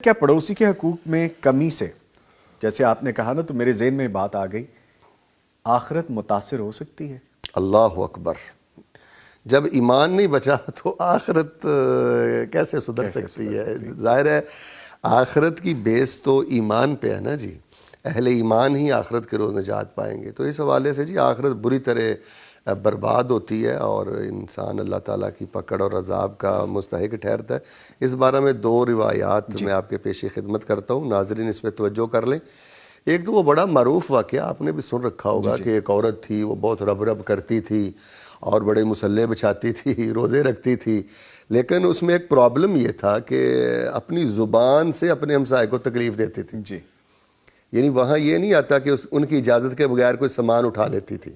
کیا پڑوسی کے حقوق میں کمی سے، جیسے آپ نے کہا نا، تو میرے ذہن میں بات آ گئی، آخرت متاثر ہو سکتی ہے؟ اللہ اکبر. جب ایمان نہیں بچا تو آخرت کیسے سدھر سکتی ہے؟ ظاہر ہے آخرت کی بیس تو ایمان پہ ہے نا جی. اہل ایمان ہی آخرت کے روز نجات پائیں گے. تو اس حوالے سے جی آخرت بری طرح برباد ہوتی ہے اور انسان اللہ تعالیٰ کی پکڑ اور عذاب کا مستحق ٹھہرتا ہے. اس بارے میں دو روایات میں آپ کے پیش خدمت کرتا ہوں، ناظرین اس پہ توجہ کر لیں. ایک تو وہ بڑا معروف واقعہ آپ نے بھی سن رکھا ہوگا کہ ایک عورت تھی، وہ بہت رب رب کرتی تھی اور بڑے مصلے بچھاتی تھی، روزے رکھتی تھی، لیکن اس میں ایک پرابلم یہ تھا کہ اپنی زبان سے اپنے ہمسائے کو تکلیف دیتی تھی. جی، یعنی وہاں یہ نہیں آتا کہ ان کی اجازت کے بغیر کوئی سامان اٹھا لیتی تھی،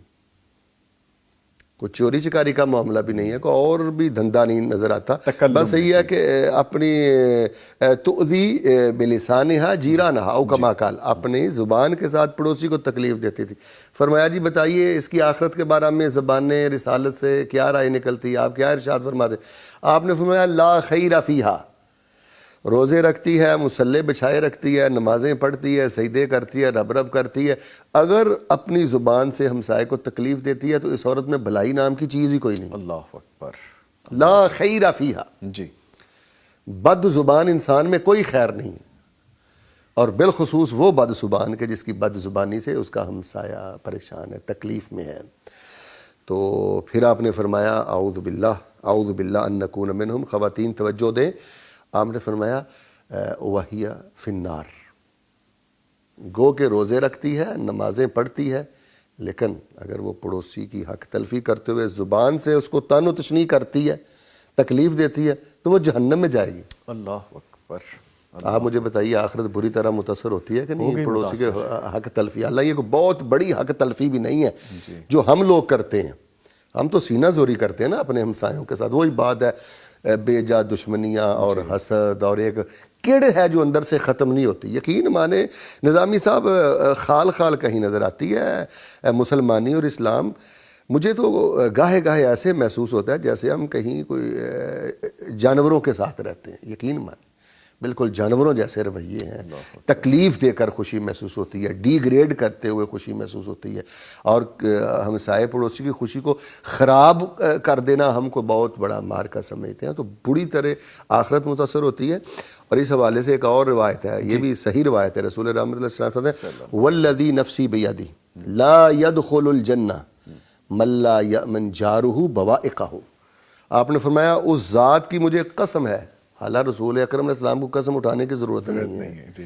کوئی چوری چکاری کا معاملہ بھی نہیں ہے، کوئی اور بھی دھندا نہیں نظر آتا. بس یہ ہے کہ اپنی تؤذی بلسانہا جیرانہا او کما قال، اپنی زبان کے ساتھ پڑوسی کو تکلیف دیتی تھی. فرمایا جی بتائیے اس کی آخرت کے بارے میں زبان رسالت سے کیا رائے نکلتی ہے؟ آپ کیا ارشاد فرماتے؟ آپ نے فرمایا لا خیر فیہا. روزے رکھتی ہے، مصلے بچھائے رکھتی ہے، نمازیں پڑھتی ہے، سجدے کرتی ہے، رب رب کرتی ہے، اگر اپنی زبان سے ہمسائے کو تکلیف دیتی ہے تو اس عورت میں بھلائی نام کی چیز ہی کوئی نہیں. اللہ اکبر. لا خیر فیہا. جی، بد زبان انسان میں کوئی خیر نہیں ہے، اور بالخصوص وہ بد زبان کے جس کی بد زبانی سے اس کا ہمسایہ پریشان ہے، تکلیف میں ہے. تو پھر آپ نے فرمایا اعوذ باللہ ان نکون منہم. خواتین توجہ دیں، آپ نے فرمایا وہی فی النار. گو کہ روزے رکھتی ہے، نمازیں پڑھتی ہے، لیکن اگر وہ پڑوسی کی حق تلفی کرتے ہوئے زبان سے اس کو طعن و تشنیع کرتی ہے، تکلیف دیتی ہے، تو وہ جہنم میں جائے گی. اللہ اکبر. آپ مجھے بتائیے آخرت بری طرح متاثر ہوتی ہے کہ نہیں پڑوسی کے حق تلفی؟ اللہ یہ کوئی بہت بڑی حق تلفی بھی نہیں ہے جو ہم لوگ کرتے ہیں. ہم تو سینہ زوری کرتے ہیں نا اپنے ہمسایوں کے ساتھ. وہی بات ہے بے جا دشمنیاں اور حسد اور ایک کڑ ہے جو اندر سے ختم نہیں ہوتی. یقین مانے نظامی صاحب، خال خال کہیں نظر آتی ہے مسلمانی اور اسلام. مجھے تو گاہے گاہے ایسے محسوس ہوتا ہے جیسے ہم کہیں کوئی جانوروں کے ساتھ رہتے ہیں. یقین مانے بالکل جانوروں جیسے رویے ہیں. تکلیف دے کر خوشی محسوس ہوتی ہے، ڈی گریڈ کرتے ہوئے خوشی محسوس ہوتی ہے، اور ہمسائے پڑوسی کی خوشی کو خراب کر دینا ہم کو بہت بڑا مار کا سمجھتے ہیں. تو بری طرح آخرت متاثر ہوتی ہے. اور اس حوالے سے ایک اور روایت ہے، یہ بھی صحیح روایت ہے. رسول رحمت اللہ صلی اللہ علیہ وسلم فرماتے ہیں والذی نفسی بیدی لا يدخل الجنہ من لا یأمن جارہ بوائقہ. آپ نے فرمایا اس ذات کی مجھے قسم ہے، حالانکہ رسول اکرم علیہ السلام کو قسم اٹھانے کی ضرورت نہیں ہے،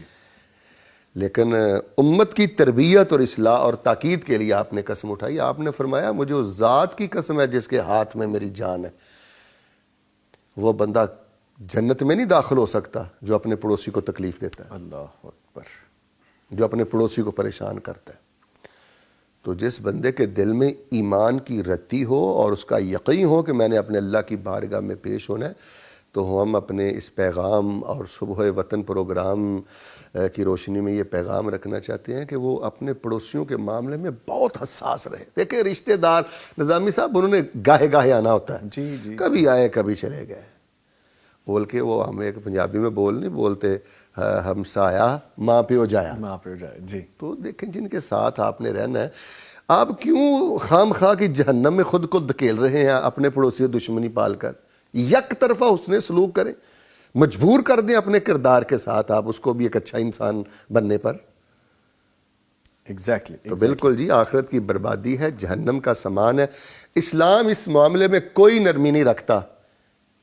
لیکن امت کی تربیت اور اصلاح اور تاکید کے لیے آپ نے قسم اٹھائی. آپ نے فرمایا مجھے اس ذات کی قسم ہے جس کے ہاتھ میں میری جان ہے، وہ بندہ جنت میں نہیں داخل ہو سکتا جو اپنے پڑوسی کو تکلیف دیتا ہے، اللہ اکبر، جو اپنے پڑوسی کو پریشان کرتا ہے. تو جس بندے کے دل میں ایمان کی رتی ہو اور اس کا یقین ہو کہ میں نے اپنے اللہ کی بارگاہ میں پیش ہونا ہے، تو ہم اپنے اس پیغام اور صبح وطن پروگرام کی روشنی میں یہ پیغام رکھنا چاہتے ہیں کہ وہ اپنے پڑوسیوں کے معاملے میں بہت حساس رہے. دیکھیں رشتہ دار نظامی صاحب انہوں نے گاہے گاہے آنا ہوتا ہے، کبھی آئے کبھی چلے گئے. بول کے وہ ہم ایک پنجابی میں نہیں بولتے ہمسایہ ماں پہ ہو جایا. جی. تو دیکھیں جن کے ساتھ آپ نے رہنا ہے، آپ کیوں خام خواہ کی جہنم میں خود کو دھکیل رہے ہیں اپنے پڑوسی دشمنی پال کر؟ یک طرفہ حسن سلوک کریں، مجبور کر دیں اپنے کردار کے ساتھ آپ اس کو بھی ایک اچھا انسان بننے پر. تو بالکل جی آخرت کی بربادی ہے، جہنم کا سامان ہے. اسلام اس معاملے میں کوئی نرمی نہیں رکھتا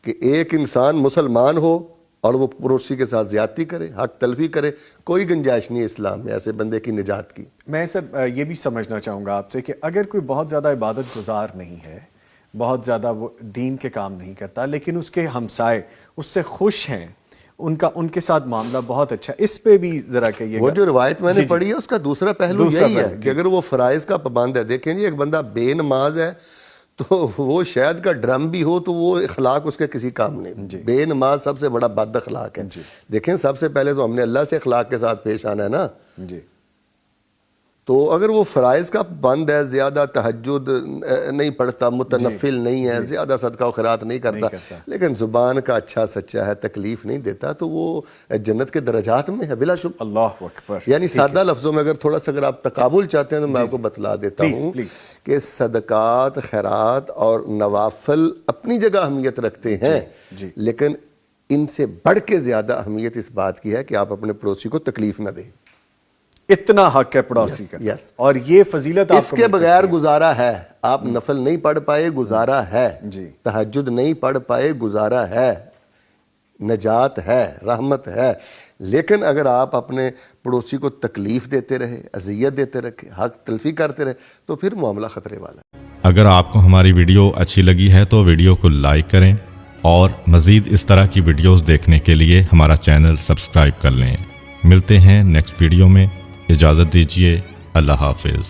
کہ ایک انسان مسلمان ہو اور وہ پڑوسی کے ساتھ زیادتی کرے، حق تلفی کرے. کوئی گنجائش نہیں ہے اسلام میں ایسے بندے کی نجات کی. میں سر یہ بھی سمجھنا چاہوں گا آپ سے کہ اگر کوئی بہت زیادہ عبادت گزار نہیں ہے، بہت زیادہ وہ دین کے کام نہیں کرتا، لیکن اس کے ہمسائے اس سے خوش ہیں، ان کے ساتھ معاملہ بہت اچھا، اس پہ بھی ذرا کہیے گا. وہ جو روایت میں نے پڑھی ہے اس کا دوسرا پہلو یہی ہے کہ اگر وہ فرائض کا پابند ہے. دیکھیں جی ایک بندہ بے نماز ہے تو وہ شاید کا ڈرم بھی ہو تو وہ اخلاق اس کے کسی کام نہیں. بے نماز سب سے بڑا بد اخلاق ہے. دیکھیں سب سے پہلے تو ہم نے اللہ سے اخلاق کے ساتھ پیش آنا ہے نا. تو اگر وہ فرائض کا بند ہے، زیادہ تہجد نہیں پڑھتا، متنفل نہیں ہے، زیادہ صدقہ و خیرات نہیں کرتا، لیکن زبان کا اچھا سچا ہے، تکلیف نہیں دیتا، تو وہ جنت کے درجات میں ہے بلا شبہ۔ اللہ اکبر۔ یعنی سادہ لفظوں میں اگر تھوڑا سا اگر آپ تقابل چاہتے ہیں تو میں آپ کو بتلا دیتا ہوں کہ صدقات، خیرات اور نوافل اپنی جگہ اہمیت رکھتے ہیں، لیکن ان سے بڑھ کے زیادہ اہمیت اس بات کی ہے کہ آپ اپنے پڑوسی کو تکلیف نہ دیں۔ اتنا حق ہے پڑوسی کا، اور یہ فضیلت اس کے بغیر گزارا ہے۔ آپ نفل نہیں پڑھ پائے، گزارا ہے، تہجد نہیں پڑھ پائے، گزارا ہے، نجات ہے، رحمت ہے، لیکن اگر آپ اپنے پڑوسی کو تکلیف دیتے رہے، اذیت دیتے رکھے، حق تلفی کرتے رہے، تو پھر معاملہ خطرے والا ہے۔ اگر آپ کو ہماری ویڈیو اچھی لگی ہے تو ویڈیو کو لائک کریں، اور مزید اس طرح کی ویڈیوز دیکھنے کے لیے ہمارا چینل سبسکرائب کر لیں۔ ملتے ہیں نیکسٹ ویڈیو میں، اجازت دیجیے، اللہ حافظ۔